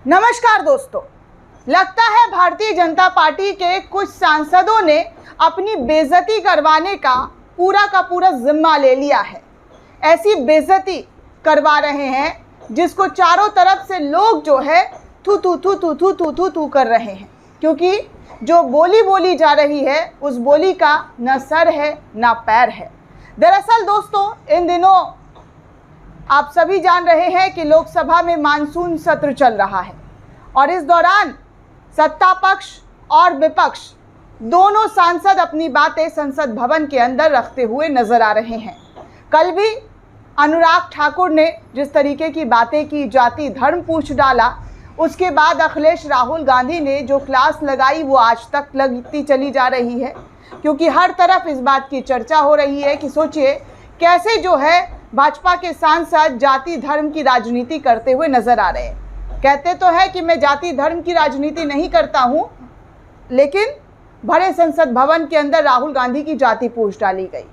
नमस्कार दोस्तों, लगता है भारतीय जनता पार्टी के कुछ सांसदों ने अपनी बेइज्जती करवाने का पूरा जिम्मा ले लिया है। ऐसी बेइज्जती करवा रहे हैं जिसको चारों तरफ से लोग जो है थू थू थू थू थू थू थू थू कर रहे हैं, क्योंकि जो बोली बोली जा रही है उस बोली का न सर है न पैर है। दरअसल दोस्तों, इन दिनों आप सभी जान रहे हैं कि लोकसभा में मानसून सत्र चल रहा है और इस दौरान सत्ता पक्ष और विपक्ष दोनों सांसद अपनी बातें संसद भवन के अंदर रखते हुए नजर आ रहे हैं। कल भी अनुराग ठाकुर ने जिस तरीके की बातें की, जाति धर्म पूछ डाला, उसके बाद अखिलेश राहुल गांधी ने जो क्लास लगाई वो आज तक लगती चली जा रही है, क्योंकि हर तरफ इस बात की चर्चा हो रही है कि सोचिए कैसे जो है भाजपा के सांसद जाति धर्म की राजनीति करते हुए नजर आ रहे हैं। कहते तो है कि मैं जाति धर्म की राजनीति नहीं करता हूं, लेकिन भरे संसद भवन के अंदर राहुल गांधी की जाति पूछ डाली गई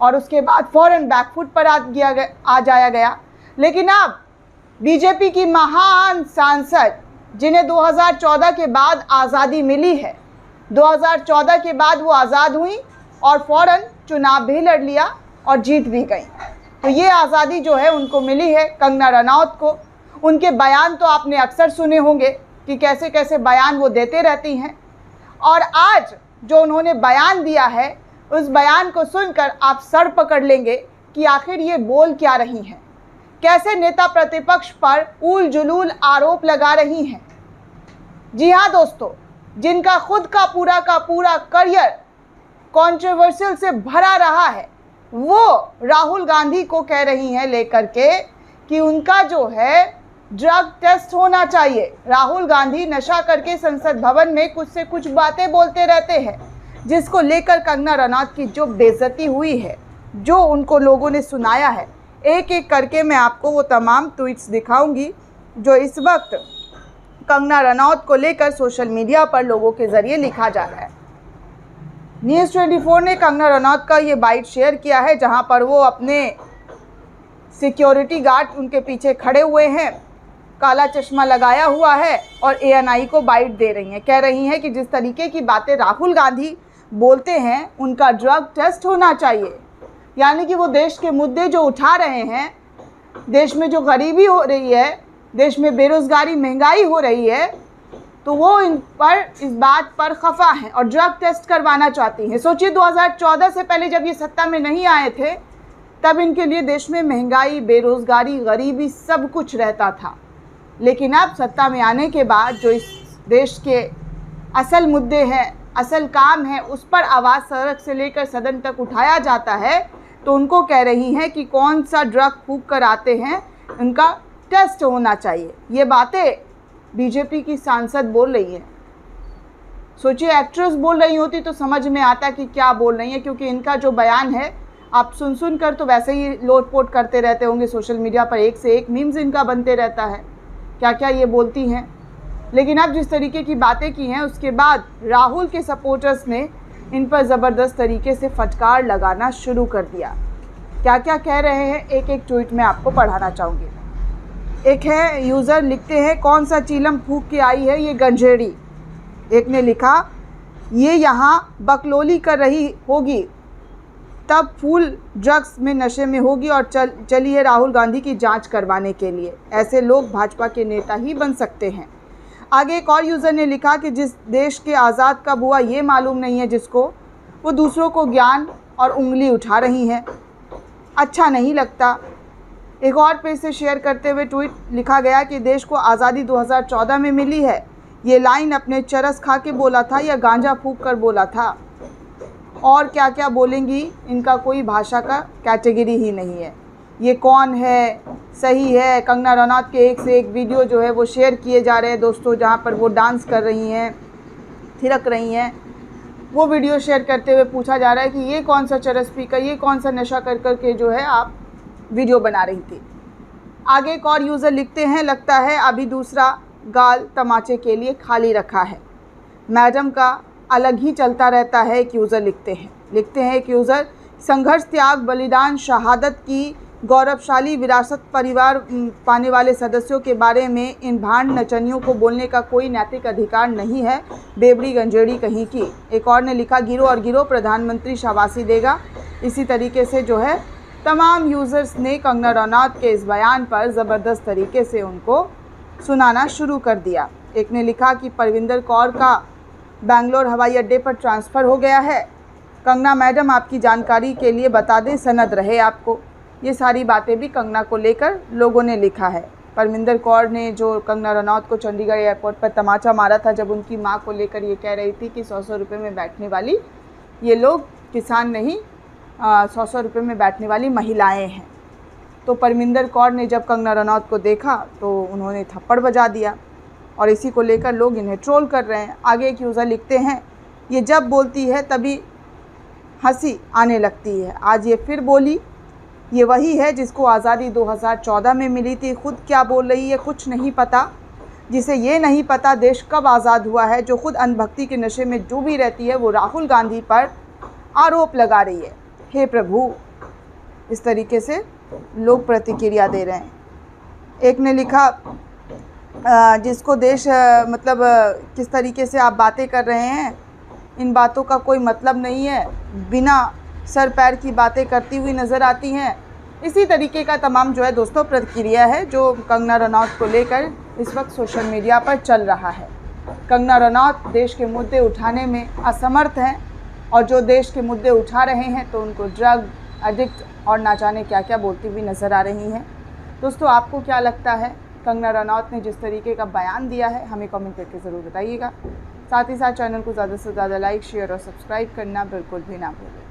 और उसके बाद फौरन बैकफुट पर आ जाया गया। लेकिन अब बीजेपी की महान सांसद, जिन्हें 2014 के बाद आज़ादी मिली है, 2014 के बाद वो आज़ाद हुई और फौरन चुनाव भी लड़ लिया और जीत भी गई। तो ये आज़ादी जो है उनको मिली है कंगना रनौत को। उनके बयान तो आपने अक्सर सुने होंगे कि कैसे कैसे बयान वो देते रहती हैं, और आज जो उन्होंने बयान दिया है उस बयान को सुनकर आप सर पकड़ लेंगे कि आखिर ये बोल क्या रही हैं, कैसे नेता प्रतिपक्ष पर ऊल जुलूल आरोप लगा रही हैं। जी हाँ दोस्तों, जिनका खुद का पूरा करियर कंट्रोवर्शियल से भरा रहा है, वो राहुल गांधी को कह रही हैं लेकर के कि उनका जो है ड्रग टेस्ट होना चाहिए। राहुल गांधी नशा करके संसद भवन में कुछ से कुछ बातें बोलते रहते हैं, जिसको लेकर कंगना रनौत की जो बेइज्जती हुई है, जो उनको लोगों ने सुनाया है, एक एक करके मैं आपको वो तमाम ट्वीट्स दिखाऊंगी जो इस वक्त कंगना रनौत को लेकर सोशल मीडिया पर लोगों के ज़रिए लिखा जा रहा है। न्यूज़ 24 ने कंगना रनौत का ये बाइट शेयर किया है, जहां पर वो अपने सिक्योरिटी गार्ड उनके पीछे खड़े हुए हैं, काला चश्मा लगाया हुआ है और ANI को बाइट दे रही हैं। कह रही हैं कि जिस तरीके की बातें राहुल गांधी बोलते हैं उनका ड्रग टेस्ट होना चाहिए। यानी कि वो देश के मुद्दे जो उठा रहे हैं, देश में जो गरीबी हो रही है, देश में बेरोज़गारी महंगाई हो रही है, तो वो इस बात पर खफा हैं और ड्रग टेस्ट करवाना चाहती हैं। सोचिए 2014 से पहले जब ये सत्ता में नहीं आए थे, तब इनके लिए देश में महंगाई, बेरोज़गारी, गरीबी सब कुछ रहता था। लेकिन अब सत्ता में आने के बाद जो इस देश के असल मुद्दे हैं, असल काम है, उस पर आवाज़ सड़क से लेकर सदन तक उठाया जाता है, तो उनको कह रही हैं कि कौन सा ड्रग फूंक कर आते हैं, उनका टेस्ट होना चाहिए। ये बातें बीजेपी की सांसद बोल रही है। सोचिए एक्ट्रेस बोल रही होती तो समझ में आता कि क्या बोल रही है, क्योंकि इनका जो बयान है आप सुन कर तो वैसे ही लोटपोट करते रहते होंगे सोशल मीडिया पर, एक से एक मीम्स इनका बनते रहता है, क्या क्या ये बोलती हैं। लेकिन अब जिस तरीके की बातें की हैं, उसके बाद राहुल के सपोर्टर्स ने इन पर ज़बरदस्त तरीके से फटकार लगाना शुरू कर दिया। क्या क्या कह रहे हैं, एक एक ट्वीट में आपको पढ़ाना चाहूँगी। एक है यूज़र लिखते हैं, कौन सा चीलम फूंक के आई है ये गंजेड़ी। एक ने लिखा, ये यहाँ बकलोली कर रही होगी तब फूल ड्रग्स में नशे में होगी और चली है राहुल गांधी की जांच करवाने के लिए। ऐसे लोग भाजपा के नेता ही बन सकते हैं। आगे एक और यूज़र ने लिखा कि जिस देश के आज़ाद कब हुआ ये मालूम नहीं है जिसको, वो दूसरों को ज्ञान और उंगली उठा रही हैं, अच्छा नहीं लगता। एक और पेज से शेयर करते हुए ट्वीट लिखा गया कि देश को आज़ादी 2014 में मिली है, ये लाइन अपने चरस खा के बोला था या गांजा फूंक कर बोला था, और क्या क्या बोलेंगी, इनका कोई भाषा का कैटेगरी ही नहीं है। ये कौन है, सही है। कंगना रनौत के एक से एक वीडियो जो है वो शेयर किए जा रहे हैं दोस्तों, जहाँ पर वो डांस कर रही हैं, थिरक रही हैं। वो वीडियो शेयर करते हुए पूछा जा रहा है कि ये कौन सा चरस पी कर, ये कौन सा नशा कर कर के जो है आप वीडियो बना रही थी। आगे एक और यूज़र लिखते हैं, लगता है अभी दूसरा गाल तमाचे के लिए खाली रखा है, मैडम का अलग ही चलता रहता है। एक यूज़र लिखते हैं एक यूज़र, संघर्ष, त्याग, बलिदान, शहादत की गौरवशाली विरासत परिवार पाने वाले सदस्यों के बारे में इन भांड नचनियों को बोलने का कोई नैतिक अधिकार नहीं है, बेबड़ी गंजेड़ी कहीं की। एक और ने लिखा, गिरो और गिरो, प्रधानमंत्री शाबाशी देगा। इसी तरीके से जो है तमाम यूज़र्स ने कंगना रनौत के इस बयान पर ज़बरदस्त तरीके से उनको सुनाना शुरू कर दिया। एक ने लिखा कि परविंदर कौर का बेंगलोर हवाई अड्डे पर ट्रांसफ़र हो गया है। कंगना मैडम, आपकी जानकारी के लिए बता दें, सनद रहे आपको। ये सारी बातें भी कंगना को लेकर लोगों ने लिखा है। परविंदर कौर ने जो कंगना रनौत को चंडीगढ़ एयरपोर्ट पर तमाचा मारा था, जब उनकी मां को लेकर ये कह रही थी कि 100 रुपये में बैठने वाली ये लोग किसान नहीं, 100 रुपये में बैठने वाली महिलाएं हैं। तो परविंदर कौर ने जब कंगना रनौत को देखा तो उन्होंने थप्पड़ बजा दिया और इसी को लेकर लोग इन्हें ट्रोल कर रहे हैं। आगे एक यूज़र लिखते हैं, ये जब बोलती है तभी हंसी आने लगती है, आज ये फिर बोली। ये वही है जिसको आज़ादी 2014 में मिली थी। खुद क्या बोल रही है कुछ नहीं पता, जिसे ये नहीं पता देश कब आज़ाद हुआ है। जो खुद अंधभक्ति के नशे में डूबी रहती है, वो राहुल गांधी पर आरोप लगा रही है। हे प्रभु, इस तरीके से लोग प्रतिक्रिया दे रहे हैं। एक ने लिखा, जिसको देश मतलब किस तरीके से आप बातें कर रहे हैं, इन बातों का कोई मतलब नहीं है, बिना सर पैर की बातें करती हुई नज़र आती हैं। इसी तरीके का तमाम जो है दोस्तों प्रतिक्रिया है जो कंगना रनौत को लेकर इस वक्त सोशल मीडिया पर चल रहा है। कंगना रनौत देश के मुद्दे उठाने में असमर्थ हैं और जो देश के मुद्दे उठा रहे हैं तो उनको ड्रग एडिक्ट और ना जाने क्या क्या बोलती हुई नज़र आ रही हैं। दोस्तों, आपको क्या लगता है कंगना रनौत ने जिस तरीके का बयान दिया है, हमें कमेंट करके ज़रूर बताइएगा। साथ ही साथ चैनल को ज़्यादा से ज़्यादा लाइक, शेयर और सब्सक्राइब करना बिल्कुल भी ना भूलें।